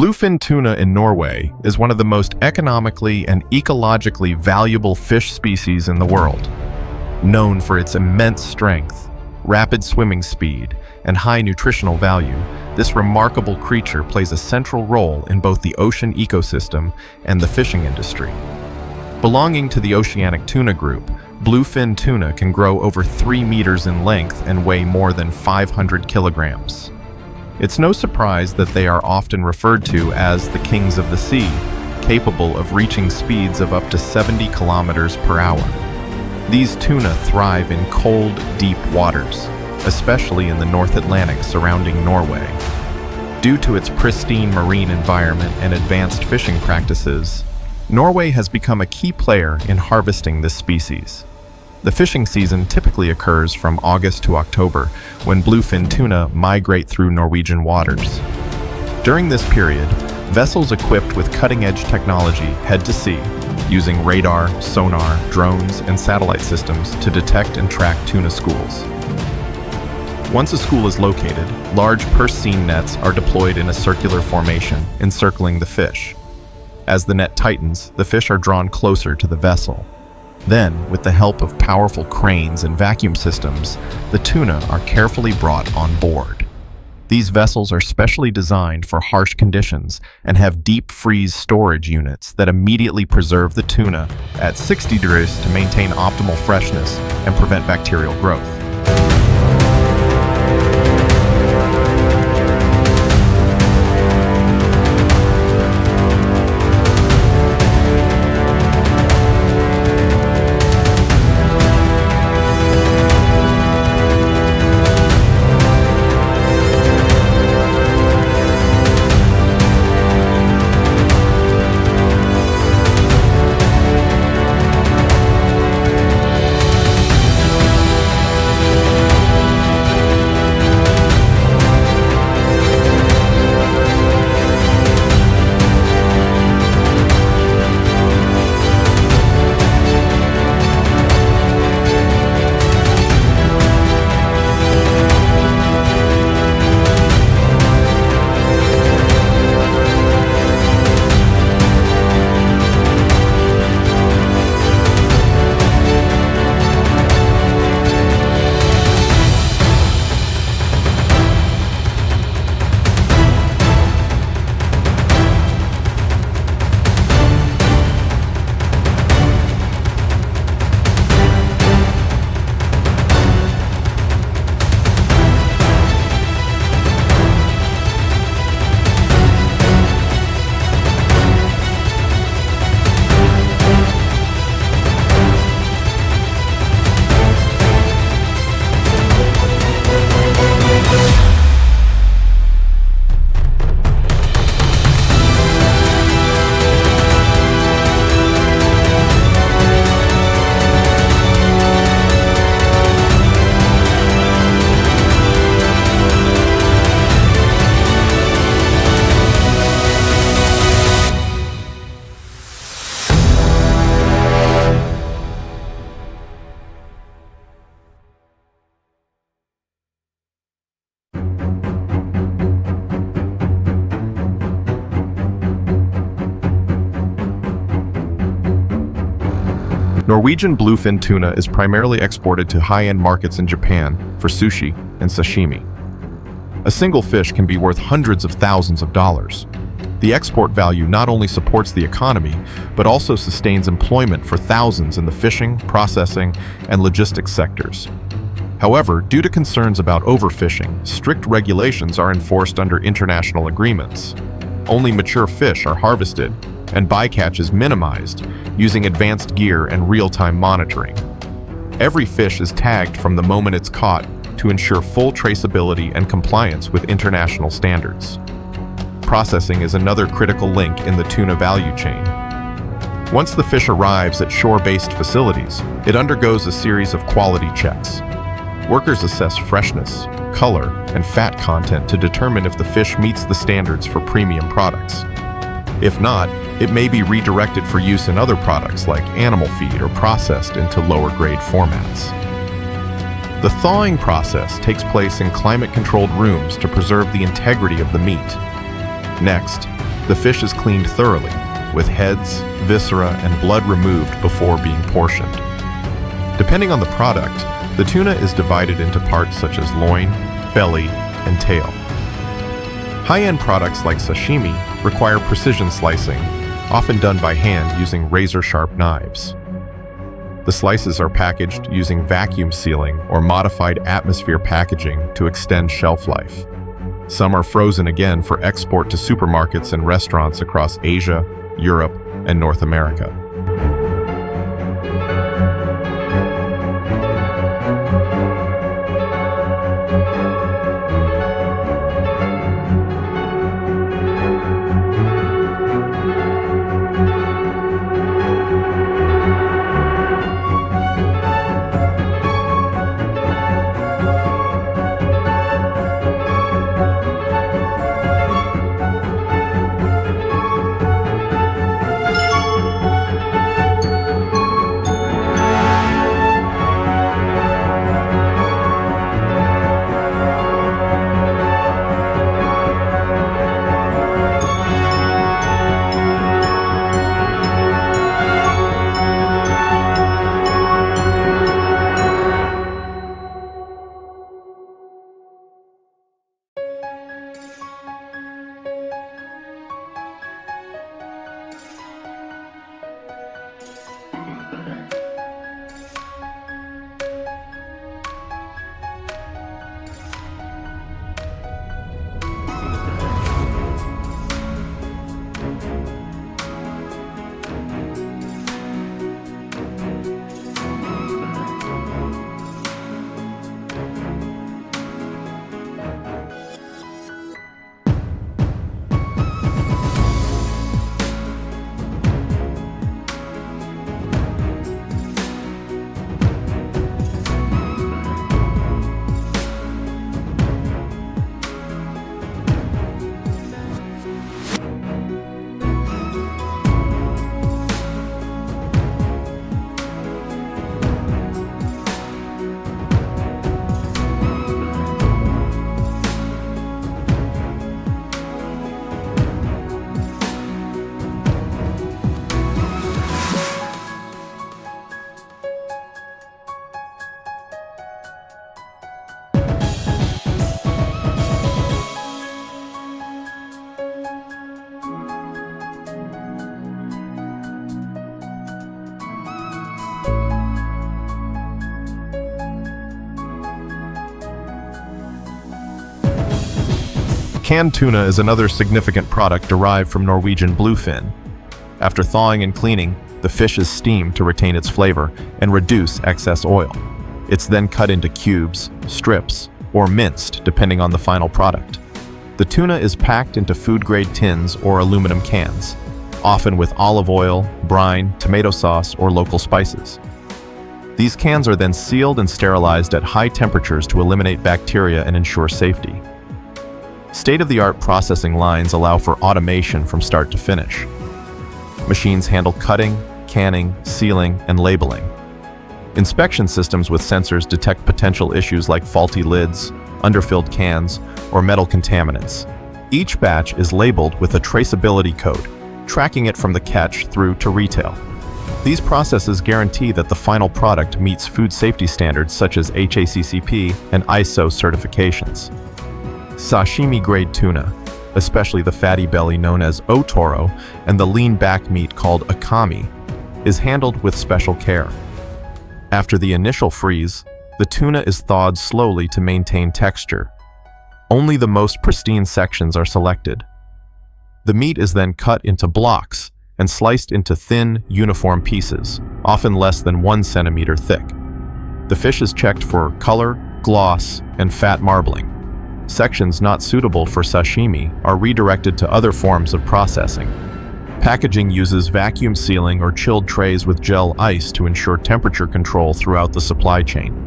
Bluefin tuna in Norway is one of the most economically and ecologically valuable fish species in the world. Known for its immense strength, rapid swimming speed, and high nutritional value, this remarkable creature plays a central role in both the ocean ecosystem and the fishing industry. Belonging to the oceanic tuna group, bluefin tuna can grow over 3 meters in length and weigh more than 500 kilograms. It's no surprise that they are often referred to as the kings of the sea, capable of reaching speeds of up to 70 kilometers per hour. These tuna thrive in cold, deep waters, especially in the North Atlantic surrounding Norway. Due to its pristine marine environment and advanced fishing practices, Norway has become a key player in harvesting this species. The fishing season typically occurs from August to October, when bluefin tuna migrate through Norwegian waters. During this period, vessels equipped with cutting-edge technology head to sea, using radar, sonar, drones, and satellite systems to detect and track tuna schools. Once a school is located, large purse-seine nets are deployed in a circular formation, encircling the fish. As the net tightens, the fish are drawn closer to the vessel. Then, with the help of powerful cranes and vacuum systems, the tuna are carefully brought on board. These vessels are specially designed for harsh conditions and have deep freeze storage units that immediately preserve the tuna at 60 degrees to maintain optimal freshness and prevent bacterial growth. Norwegian bluefin tuna is primarily exported to high-end markets in Japan for sushi and sashimi. A single fish can be worth hundreds of thousands of dollars. The export value not only supports the economy, but also sustains employment for thousands in the fishing, processing, and logistics sectors. However, due to concerns about overfishing, strict regulations are enforced under international agreements. Only mature fish are harvested, and bycatch is minimized using advanced gear and real-time monitoring. Every fish is tagged from the moment it's caught to ensure full traceability and compliance with international standards. Processing is another critical link in the tuna value chain. Once the fish arrives at shore-based facilities, it undergoes a series of quality checks. Workers assess freshness, color, and fat content to determine if the fish meets the standards for premium products. If not, it may be redirected for use in other products like animal feed or processed into lower-grade formats. The thawing process takes place in climate-controlled rooms to preserve the integrity of the meat. Next, The fish is cleaned thoroughly, with heads, viscera, and blood removed before being portioned. Depending on the product, the tuna is divided into parts such as loin, belly, and tail. High-end products like sashimi require precision slicing, often done by hand using razor-sharp knives. The slices are packaged using vacuum sealing or modified atmosphere packaging to extend shelf life. Some are frozen again for export to supermarkets and restaurants across Asia, Europe, and North America. Canned tuna is another significant product derived from Norwegian bluefin. After thawing and cleaning, the fish is steamed to retain its flavor and reduce excess oil. It's then cut into cubes, strips, or minced depending on the final product. The tuna is packed into food-grade tins or aluminum cans, often with olive oil, brine, tomato sauce, or local spices. These cans are then sealed and sterilized at high temperatures to eliminate bacteria and ensure safety. State-of-the-art processing lines allow for automation from start to finish. Machines handle cutting, canning, sealing, and labeling. Inspection systems with sensors detect potential issues like faulty lids, underfilled cans, or metal contaminants. Each batch is labeled with a traceability code, tracking it from the catch through to retail. These processes guarantee that the final product meets food safety standards such as HACCP and ISO certifications. Sashimi-grade tuna, especially the fatty belly known as otoro and the lean back meat called akami, is handled with special care. After the initial freeze, the tuna is thawed slowly to maintain texture. Only the most pristine sections are selected. The meat is then cut into blocks and sliced into thin, uniform pieces, often less than 1 centimeter thick. The fish is checked for color, gloss, and fat marbling. Sections not suitable for sashimi are redirected to other forms of processing. Packaging uses vacuum sealing or chilled trays with gel ice to ensure temperature control throughout the supply chain.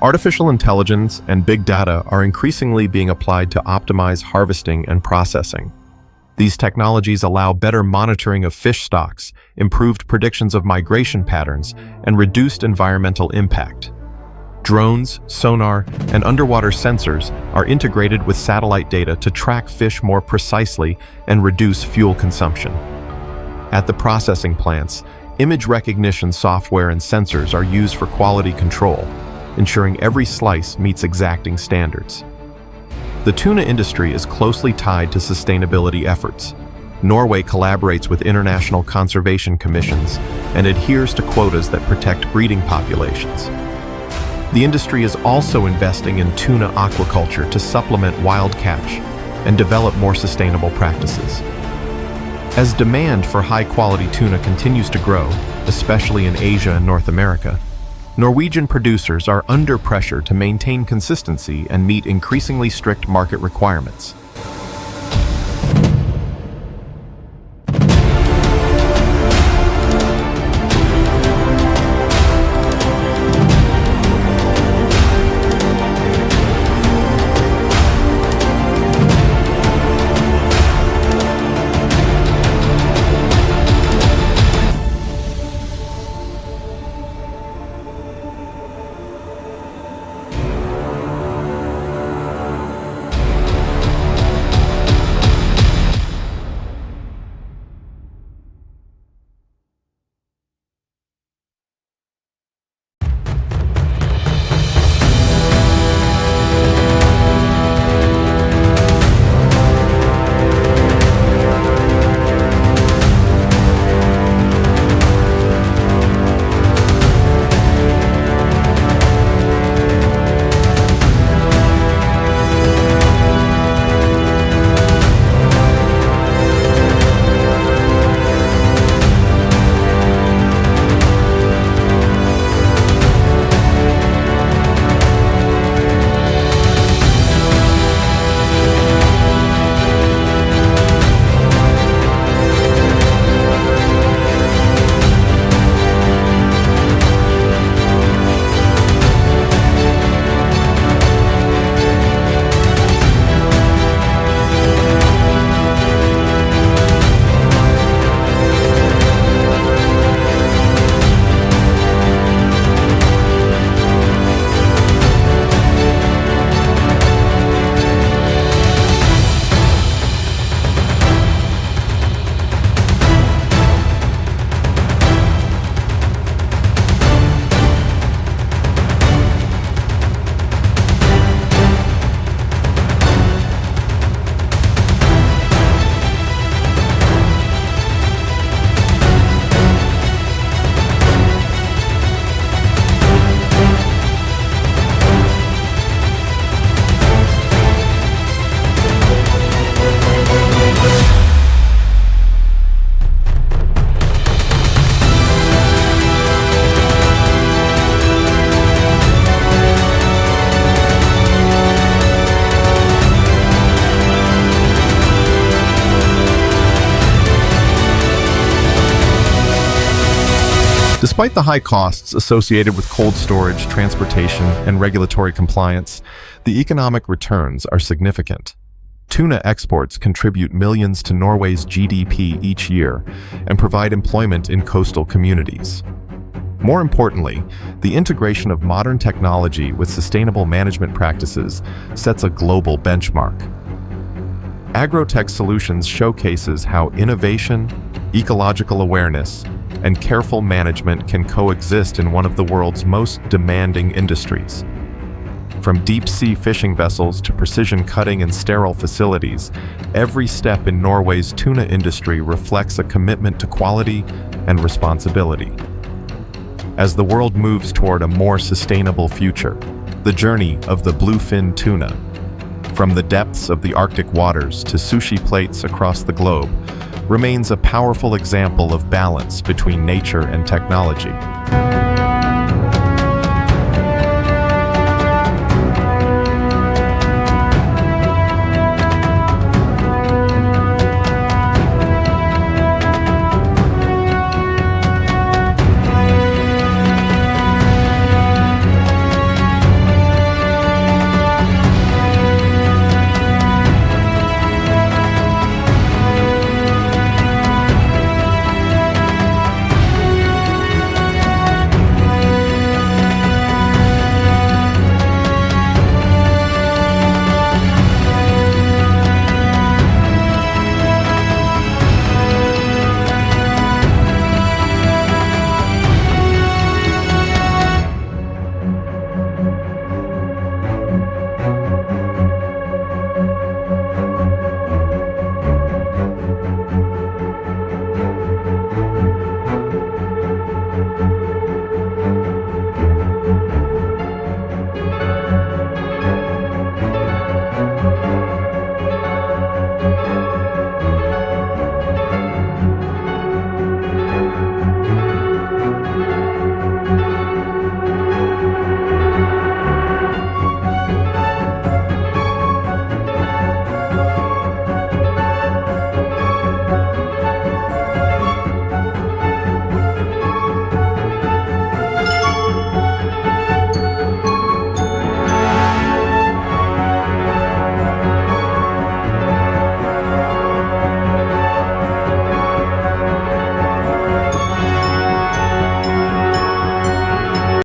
Artificial intelligence and big data are increasingly being applied to optimize harvesting and processing. These technologies allow better monitoring of fish stocks, improved predictions of migration patterns, and reduced environmental impact. Drones, sonar, and underwater sensors are integrated with satellite data to track fish more precisely and reduce fuel consumption. At the processing plants, image recognition software and sensors are used for quality control, ensuring every slice meets exacting standards. The tuna industry is closely tied to sustainability efforts. Norway collaborates with international conservation commissions and adheres to quotas that protect breeding populations. The industry is also investing in tuna aquaculture to supplement wild catch and develop more sustainable practices. As demand for high-quality tuna continues to grow, especially in Asia and North America, Norwegian producers are under pressure to maintain consistency and meet increasingly strict market requirements. Despite the high costs associated with cold storage, transportation, and regulatory compliance, the economic returns are significant. Tuna exports contribute millions to Norway's GDP each year and provide employment in coastal communities. More importantly, the integration of modern technology with sustainable management practices sets a global benchmark. AgroTech Solutions showcases how innovation, ecological awareness, and careful management can coexist in one of the world's most demanding industries. From deep-sea fishing vessels to precision cutting and sterile facilities, every step in Norway's tuna industry reflects a commitment to quality and responsibility. As the world moves toward a more sustainable future, the journey of the bluefin tuna, from the depths of the Arctic waters to sushi plates across the globe, remains a powerful example of balance between nature and technology.